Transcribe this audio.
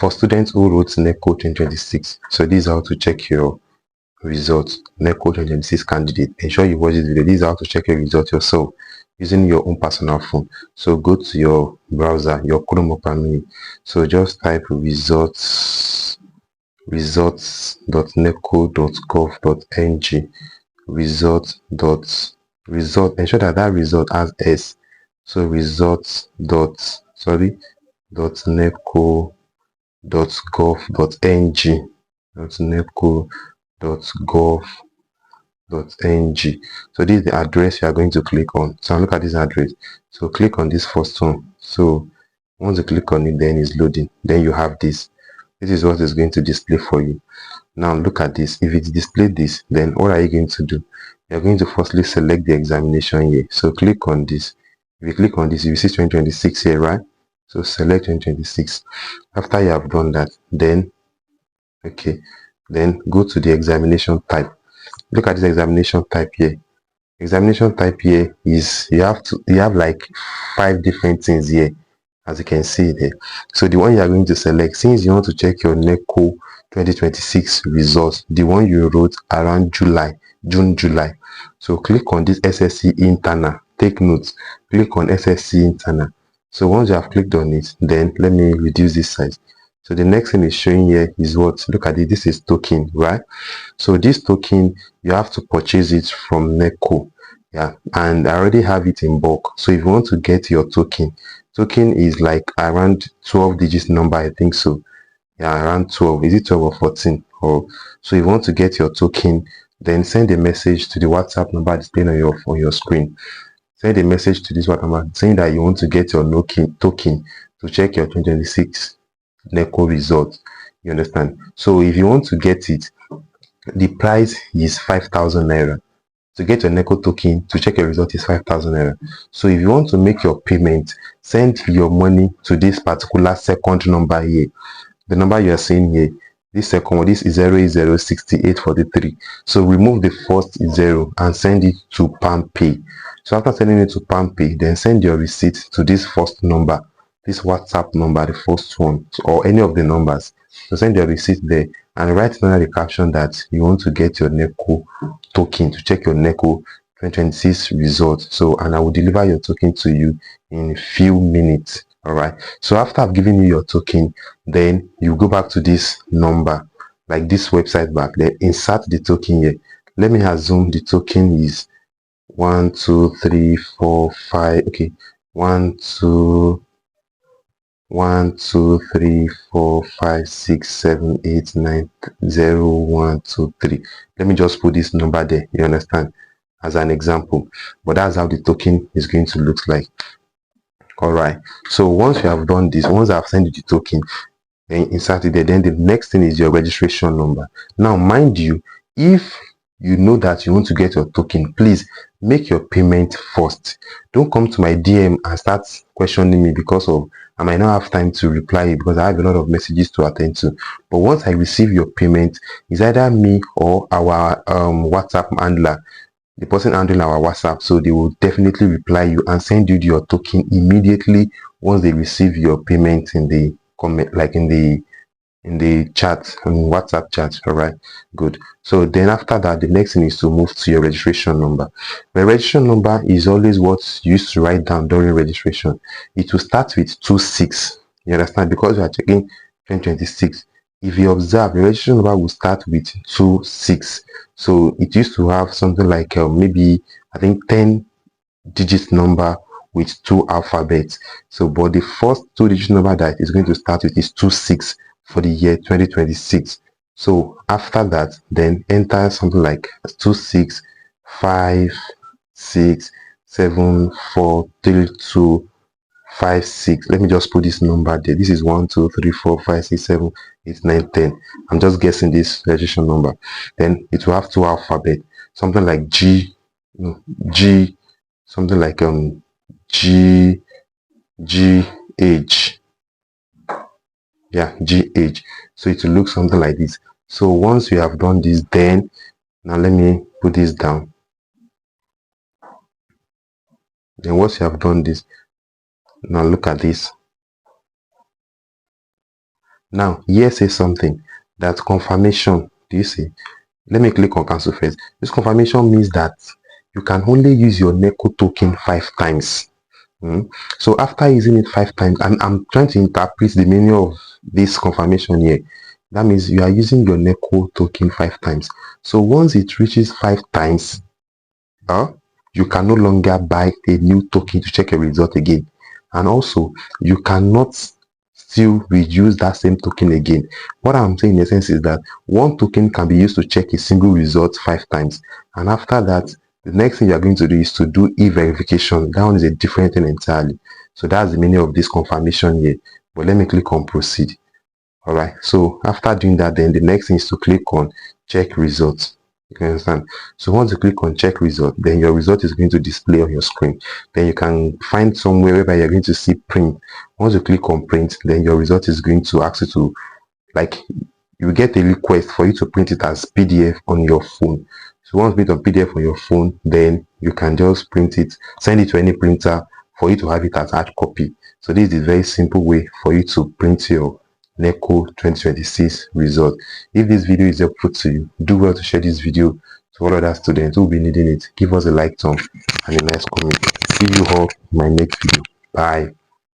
for students who wrote NECO 2026. So this is how to check your results. NECO 2026 candidate. Ensure you watch this video. This is how to check your result yourself using your own personal phone. So go to your browser, your Chrome Open Mini. So just type results.neco.gov.ng result. Ensure that result has S. So results.neco.gov.ng. So this is the address you are going to click on. So look at this address. So click on this first one. So once you click on it, then it's loading. Then you have this. This is what is going to display for you. Now look at this. If it's displayed this, then what are you going to do? You're going to firstly select the examination year. So click on this. If you click on this, you will see 2026 here, right? So select 2026. After you have done that, then go to the examination type. Look at this examination type here. Examination type here is you have like 5 different things here, as you can see there. So the one you are going to select, since you want to check your NECO 2026 results, the one you wrote around June, July. So click on this SSCE Internal. Take notes. Click on SSCE Internal. So once you have clicked on it, then let me reduce this size. So the next thing is showing here is what? Look at it. This is token, right? So this token, you have to purchase it from NECO. Yeah, and I already have it in bulk. So if you want to get your token is like around 12 digits number, I think so. Yeah, around 12. Is it 12 or 14? Or so if you want to get your token, then send a message to the WhatsApp number displayed on your screen. Send a message to this WhatsApp number saying that you want to get your token to check your 2026 NECO results. You understand? So if you want to get it, the price is 5,000 naira. To get your NECO token to check your result is 5,000 naira. So if you want to make your payment, send your money to this particular second number here. The number you are seeing here, this second one, this is 0806843. So remove the first 0 and send it to PalmPay. So after sending it to PalmPay, then send your receipt to this first number, this WhatsApp number, the first one, or any of the numbers. So send your receipt there and write under the caption that you want to get your NECO token to check your NECO 2026 results. So, and I will deliver your token to you in a few minutes. All right. So after I've given you your token, then you go back to this number, like this website back there, insert the token here. Let me assume the token is 1 2 3 4 5. Okay, 1 2 3 4 5 6 7 8 9 0 1 2 3. Let me just put this number there, you understand, as an example. But that's how the token is going to look like. All right, so once you have done this, once I've sent you the token, then insert it there, then the next thing is your registration number. Now mind you, if you know that you want to get your token, please make your payment first. Don't come to my DM and start questioning me because of I might not have time to reply because I have a lot of messages to attend to. But once I receive your payment, it's either me or our WhatsApp handler, the person handling our WhatsApp, so they will definitely reply you and send you your token immediately once they receive your payment in the comment, like in the chat, WhatsApp chat. All right, good. So then after that, the next thing is to move to your registration number. The registration number is always what you used to write down during registration. It will start with 26. You understand? Because we are checking 2026. If you observe, the registration number will start with 26. So it used to have something like maybe I think 10 digit number with 2 alphabets. So but the first 2 digit number that is going to start with is 26 for the year 2026. So after that, then enter something like 26 5 6 7 4 3 2 5 6. Let me just put this number there. This is 1 2 3 4 5 6 7 8 9 10. I'm just guessing this registration number. Then it will have 2 alphabets, something like G, something like G H. Yeah, GH. So it will look something like this. So once you have done this, then now let me put this down. Then once you have done this, now look at this. Now here says something that confirmation. Do you see? Let me click on cancel first. This confirmation means that you can only use your NECO token 5 times. So after using it 5 times, I'm trying to interpret the meaning of this confirmation here. That means you are using your NECO token 5 times. So once it reaches 5 times, you can no longer buy a new token to check a result again. And also, you cannot still reuse that same token again. What I'm saying in essence is that one token can be used to check a single result 5 times. And after that, the next thing you're going to do is to do e-verification. That one is a different thing entirely. So that's the meaning of this confirmation here. But let me click on proceed. All right, so after doing that, then the next thing is to click on check results. You can understand? So once you click on check result, then your result is going to display on your screen. Then you can find somewhere where you're going to see print. Once you click on print, then your result is going to ask you to, like, you get a request for you to print it as PDF on your phone. So once print on PDF on your phone, then you can just print it, send it to any printer for you to have it as hard copy. So this is a very simple way for you to print your NECO 2026 result. If this video is helpful to you, do well to share this video to all other students who will be needing it. Give us a like thumb and a nice comment. See you all in my next video. Bye.